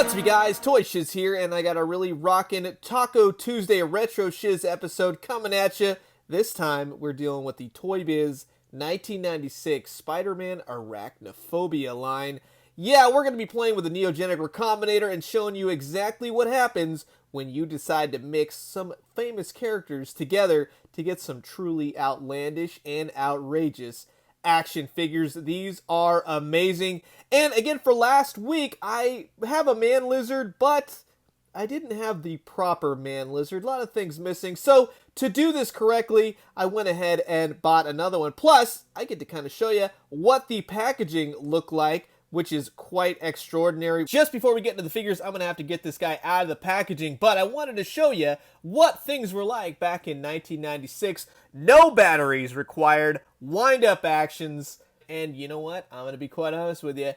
What's up, you guys? ToyShiz here, and I got a really rockin' Taco Tuesday Retro Shiz episode coming at you. This time, we're dealing with the Toybiz 1996 Spider-Man ARACHNIPHOBIA line. Yeah, we're going to be playing with the Neogenic Recombinator and showing you exactly what happens when you decide to mix some famous characters together to get some truly outlandish and outrageous action figures. These are amazing. And again, for last week, I have a man lizard, but I didn't have the proper man lizard. A lot of things missing. So to do this correctly, I went ahead and bought another one. Plus, I get to kind of show you what the packaging looked like, which is quite extraordinary. Just before we get into the figures, I'm going to have to get this guy out of the packaging, but I wanted to show you what things were like back in 1996. No batteries required, wind-up actions, and you know what? I'm going to be quite honest with you.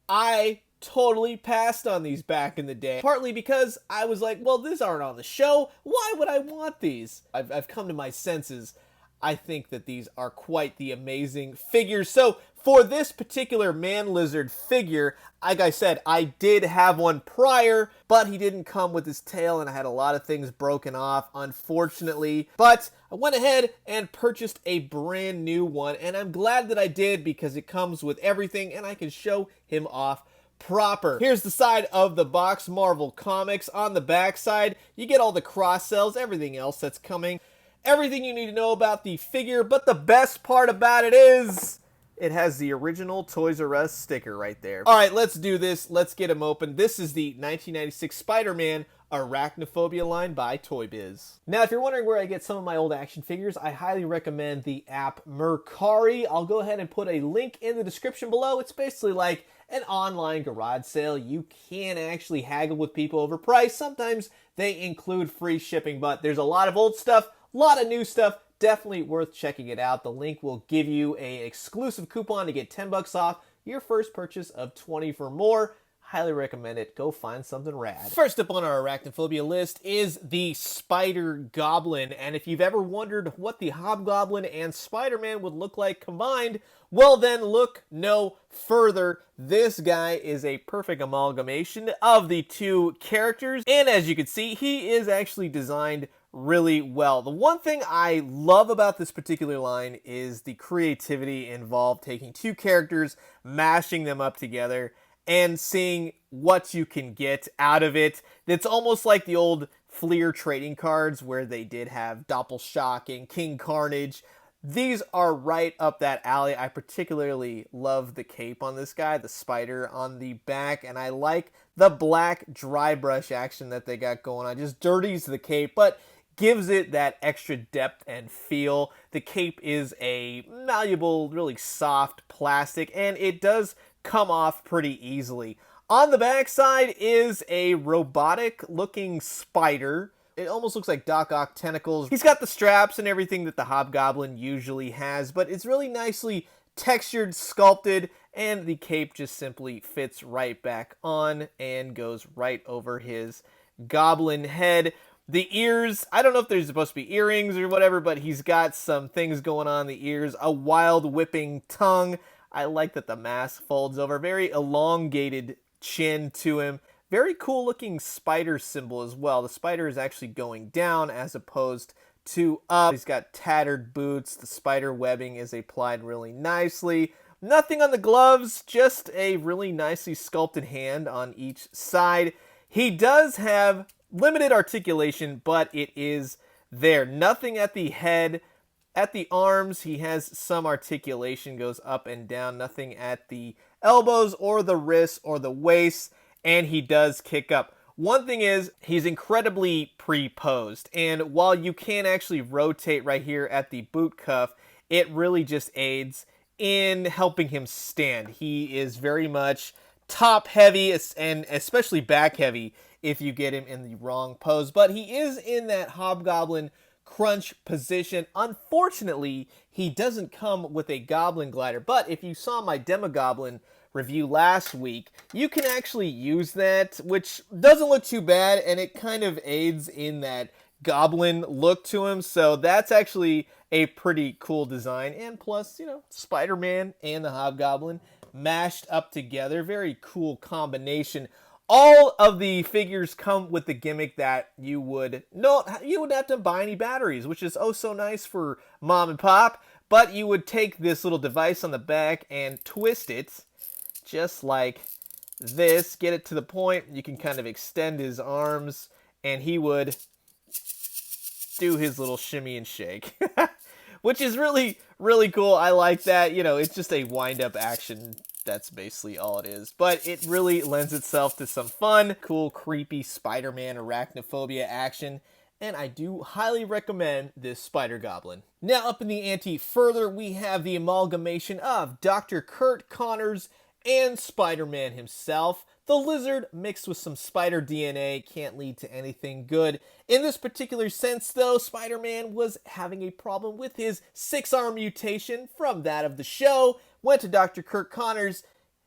I totally passed on these back in the day. Partly because I was like, well, these aren't on the show. Why would I want these? I've come to my senses. I think that these are quite the amazing figures. So for this particular man lizard figure, like I said, I did have one prior, but he didn't come with his tail, and I had a lot of things broken off, unfortunately. But I went ahead and purchased a brand new one, and I'm glad that I did because it comes with everything, and I can show him off proper. Here's the side of the box, Marvel Comics. On the back side, you get all the cross sells, everything else that's coming. Everything you need to know about the figure, but the best part about it is it has the original Toys R Us sticker right there. All right, let's do this. Let's get him open. This is the 1996 Spider-Man ARACHNIPHOBIA line by Toybiz. Now, if you're wondering where I get some of my old action figures, I highly recommend the app MERCARI. I'll go ahead and put a link in the description below. It's basically like an online garage sale. You can actually haggle with people over price. Sometimes they include free shipping, but there's a lot of old stuff, a lot of new stuff. Definitely worth checking it out. The link will give you an exclusive coupon to get 10 bucks off your first purchase of 20 for more. Highly recommend it. Go find something rad. First up on our Arachnophobia list is the Spider Goblin. And if you've ever wondered what the Hobgoblin and Spider-Man would look like combined, well then look no further. This guy is a perfect amalgamation of the two characters. And as you can see, he is actually designed really well. The one thing I love about this particular line is the creativity involved, taking two characters, mashing them up together, and seeing what you can get out of it. It's almost like the old Fleer trading cards where they did have Doppelshock and King Carnage. These are right up that alley. I particularly love the cape on this guy, the spider on the back, and I like the black dry brush action that they got going on. Just dirties the cape, but gives it that extra depth and feel. The cape is a malleable, really soft plastic, and it does come off pretty easily. On the back side is a robotic looking spider. It almost looks like Doc Ock tentacles. He's got the straps and everything that the Hobgoblin usually has, but it's really nicely textured, sculpted, and the cape just simply fits right back on and goes right over his goblin head. The ears, I don't know if they're supposed to be earrings or whatever, but he's got some things going on in the ears. A wild whipping tongue. I like that the mask folds over. Very elongated chin to him. Very cool looking spider symbol as well. The spider is actually going down as opposed to up. He's got tattered boots. The spider webbing is applied really nicely. Nothing on the gloves, just a really nicely sculpted hand on each side. He does have limited articulation, but it is there. Nothing at the head. At the arms, he has some articulation, goes up and down. Nothing at the elbows or the wrists or the waist, and he does kick up. One thing is, he's incredibly pre-posed, and while you can actually rotate right here at the boot cuff, it really just aids in helping him stand. He is very much top heavy and especially back heavy if you get him in the wrong pose, but he is in that Hobgoblin crunch position. Unfortunately, he doesn't come with a Goblin glider, but if you saw my Demogoblin review last week, you can actually use that, which doesn't look too bad, and it kind of aids in that Goblin look to him, so that's actually a pretty cool design. And plus, you know, Spider-Man and the Hobgoblin mashed up together, very cool combination. All of the figures come with the gimmick that you wouldn't have to buy any batteries, which is oh so nice for mom and pop, but you would take this little device on the back and twist it just like this, get it to the point. You can kind of extend his arms and he would do his little shimmy and shake, which is really, really cool. I like that. You know, it's just a wind-up action. That's basically all it is. But it really lends itself to some fun, cool, creepy Spider-Man arachnophobia action. And I do highly recommend this Spider Goblin. Now up in the ante further, we have the amalgamation of Dr. Curt Connors and Spider-Man himself. The lizard mixed with some spider DNA can't lead to anything good. In this particular sense, though, Spider-Man was having a problem with his 6-arm mutation from that of the show. Went to Dr. Curt Connors,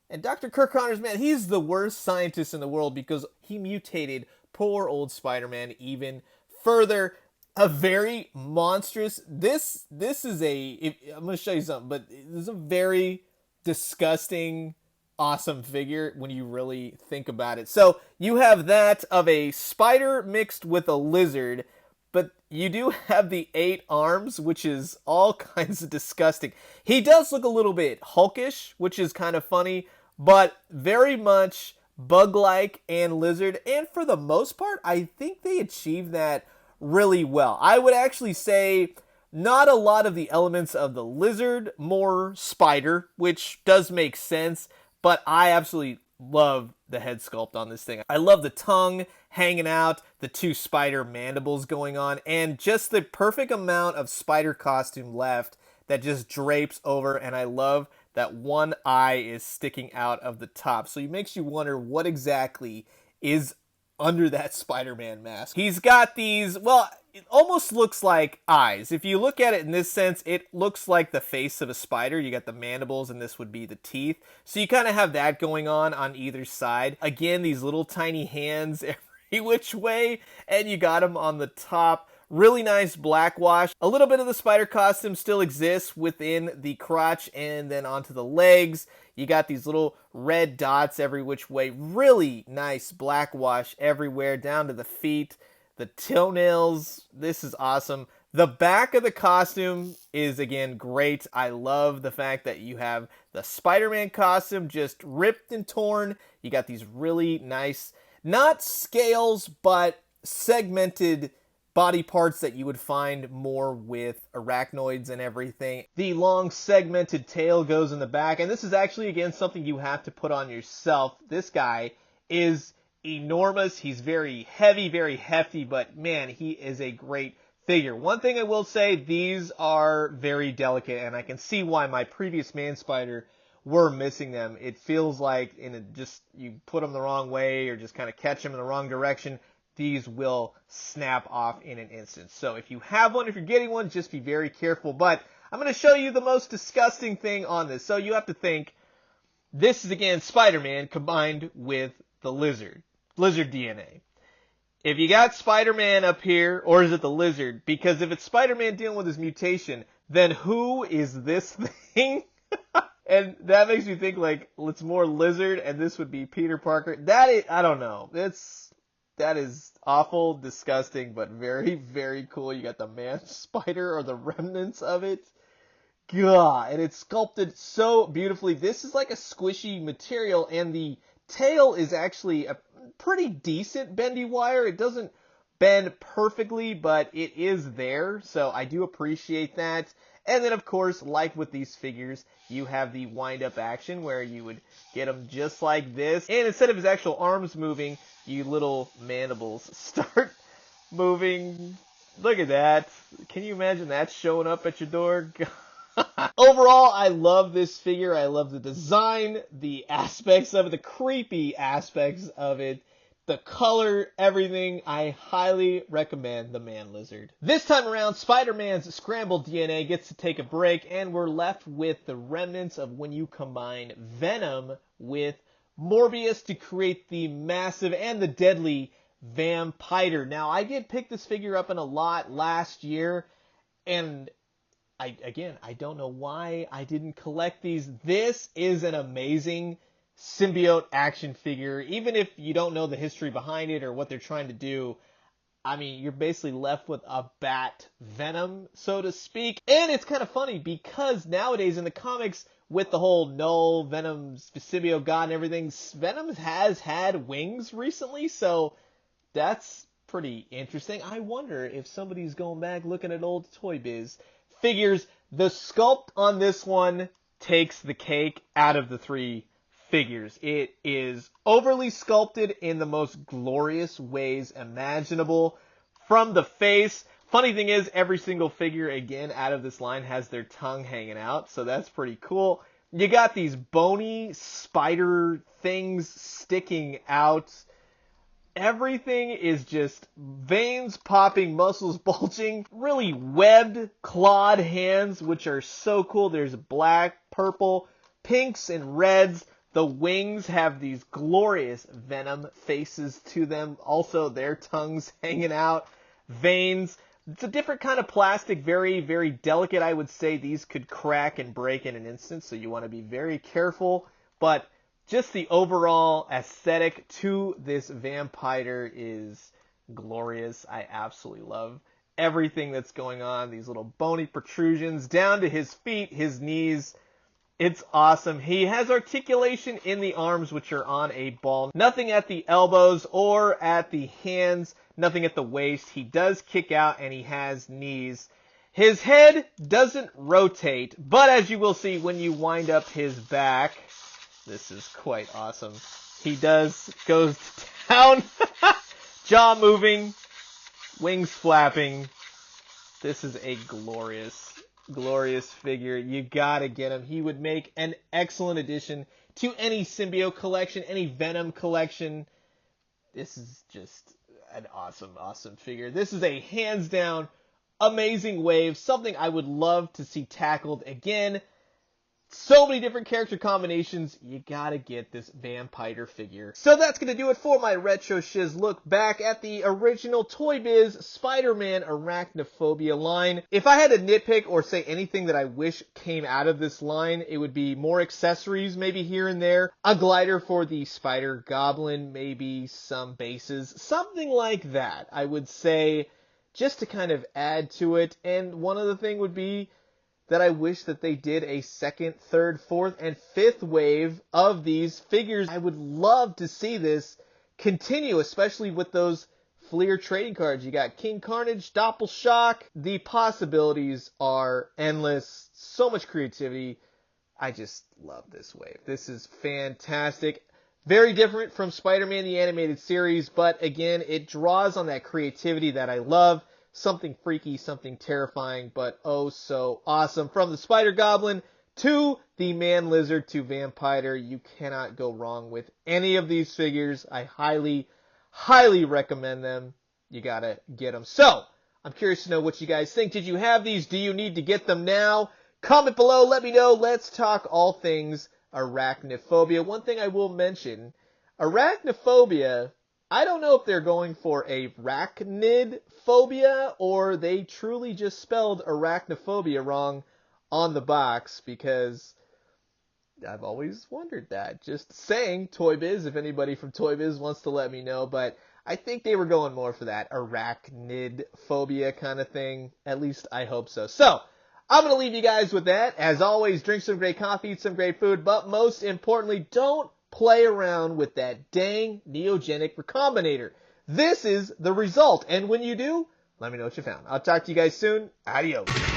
and Dr. Curt Connors, man, he's the worst scientist in the world because he mutated poor old Spider-Man even further. A very monstrous, this is I'm going to show you something, but this is a very disgusting, awesome figure when you really think about it. So you have that of a spider mixed with a lizard, but you do have the 8 arms, which is all kinds of disgusting. He does look a little bit hulkish, which is kind of funny, but very much bug-like and lizard. And for the most part, I think they achieved that really well. I would actually say not a lot of the elements of the lizard, more spider, which does make sense. But I absolutely love the head sculpt on this thing. I love the tongue hanging out, the 2 spider mandibles going on, and just the perfect amount of spider costume left that just drapes over, and I love that one eye is sticking out of the top. So it makes you wonder what exactly is under that Spider-Man mask. He's got these, well, it almost looks like eyes. If you look at it in this sense, it looks like the face of a spider. You got the mandibles, and this would be the teeth. So you kind of have that going on either side. Again, these little tiny hands every which way, and you got them on the top. Really nice black wash. A little bit of the spider costume still exists within the crotch and then onto the legs. You got these little red dots every which way. Really nice black wash everywhere down to the feet, the toenails. This is awesome. The back of the costume is, again, great. I love the fact that you have the Spider-Man costume just ripped and torn. You got these really nice, not scales, but segmented body parts that you would find more with arachnoids and everything. The long segmented tail goes in the back, and this is actually, again, something you have to put on yourself. This guy is enormous. He's very heavy, very hefty, but man, he is a great figure. One thing I will say, these are very delicate, and I can see why my previous Man Spider were missing them. It feels like you put them the wrong way or just kind of catch them in the wrong direction, these will snap off in an instant. So if you have one, if you're getting one, just be very careful. But I'm going to show you the most disgusting thing on this. So you have to think, this is, again, Spider-Man combined with the lizard DNA. If you got Spider-Man up here, or is it the lizard? Because if it's Spider-Man dealing with his mutation, then who is this thing? And that makes me think, like, it's more lizard, and this would be Peter Parker. That is, I don't know. That is awful, disgusting, but very, very cool. You got the Man Spider, or the remnants of it. God, and it's sculpted so beautifully. This is like a squishy material, and the tail is actually a pretty decent bendy wire. It doesn't bend perfectly, but it is there, so I do appreciate that. And then, of course, like with these figures, you have the wind-up action where you would get them just like this. And instead of his actual arms moving, you little mandibles start moving. Look at that. Can you imagine that showing up at your door? Overall, I love this figure. I love the design, the aspects of it, the creepy aspects of it, the color, everything. I highly recommend the Man Lizard. This time around, Spider-Man's scrambled DNA gets to take a break, and we're left with the remnants of when you combine Venom with Morbius to create the massive and the deadly Vampire. Now, I did pick this figure up in a lot last year, and I don't know why I didn't collect these. This is an amazing symbiote action figure. Even if you don't know the history behind it or what they're trying to do, I mean, you're basically left with a bat Venom, so to speak. And it's kind of funny because nowadays in the comics, with the whole Null, Venom, symbiote god and everything, Venom has had wings recently, so that's pretty interesting. I wonder if somebody's going back looking at old Toybiz figures. The sculpt on this one takes the cake out of the three figures. It is overly sculpted in the most glorious ways imaginable. From the face, funny thing is, every single figure, again, out of this line has their tongue hanging out, so that's pretty cool. You got these bony spider things sticking out. Everything is just veins popping, muscles bulging, really webbed, clawed hands, which are so cool. There's black, purple, pinks, and reds. The wings have these glorious Venom faces to them. Also, their tongues hanging out, veins. It's a different kind of plastic, very, very delicate. I would say these could crack and break in an instant, so you want to be very careful. But just the overall aesthetic to this Vampire is glorious. I absolutely love everything that's going on. These little bony protrusions down to his feet, his knees. It's awesome. He has articulation in the arms, which are on a ball. Nothing at the elbows or at the hands. Nothing at the waist. He does kick out and he has knees. His head doesn't rotate, but as you will see when you wind up his back, this is quite awesome. He goes down, jaw moving, wings flapping. This is a glorious, glorious figure. You gotta get him. He would make an excellent addition to any symbiote collection, any Venom collection. This is just an awesome, awesome figure. This is a hands down amazing wave. Something I would love to see tackled again. So many different character combinations. You gotta get this Vampire figure. So that's gonna do it for my Retro Shiz look back at the original Toybiz Spider-Man Arachnophobia line. If I had to nitpick or say anything that I wish came out of this line, it would be more accessories maybe here and there. A glider for the Spider Goblin, maybe some bases, something like that. I would say just to kind of add to it. And one other thing would be that I wish that they did a second, third, fourth, and fifth wave of these figures. I would love to see this continue, especially with those Fleer trading cards. You got King Carnage, Doppelshock. The possibilities are endless. So much creativity. I just love this wave. This is fantastic. Very different from Spider-Man the Animated Series, but again, it draws on that creativity that I love. Something freaky, something terrifying, but oh so awesome. From the Spider Goblin to the Man Lizard to Vampire, you cannot go wrong with any of these figures. I highly, highly recommend them. You gotta get them. So, I'm curious to know what you guys think. Did you have these? Do you need to get them now? Comment below, let me know. Let's talk all things arachnophobia. One thing I will mention, arachnophobia, I don't know if they're going for a arachnid phobia or they truly just spelled arachnophobia wrong on the box, because I've always wondered that. Just saying, Toybiz, if anybody from Toybiz wants to let me know, but I think they were going more for that arachnid phobia kind of thing. At least I hope so. So, I'm going to leave you guys with that. As always, drink some great coffee, eat some great food, but most importantly, don't play around with that dang neogenic recombinator. This is the result. And when you do, let me know what you found. I'll talk to you guys soon. Adios.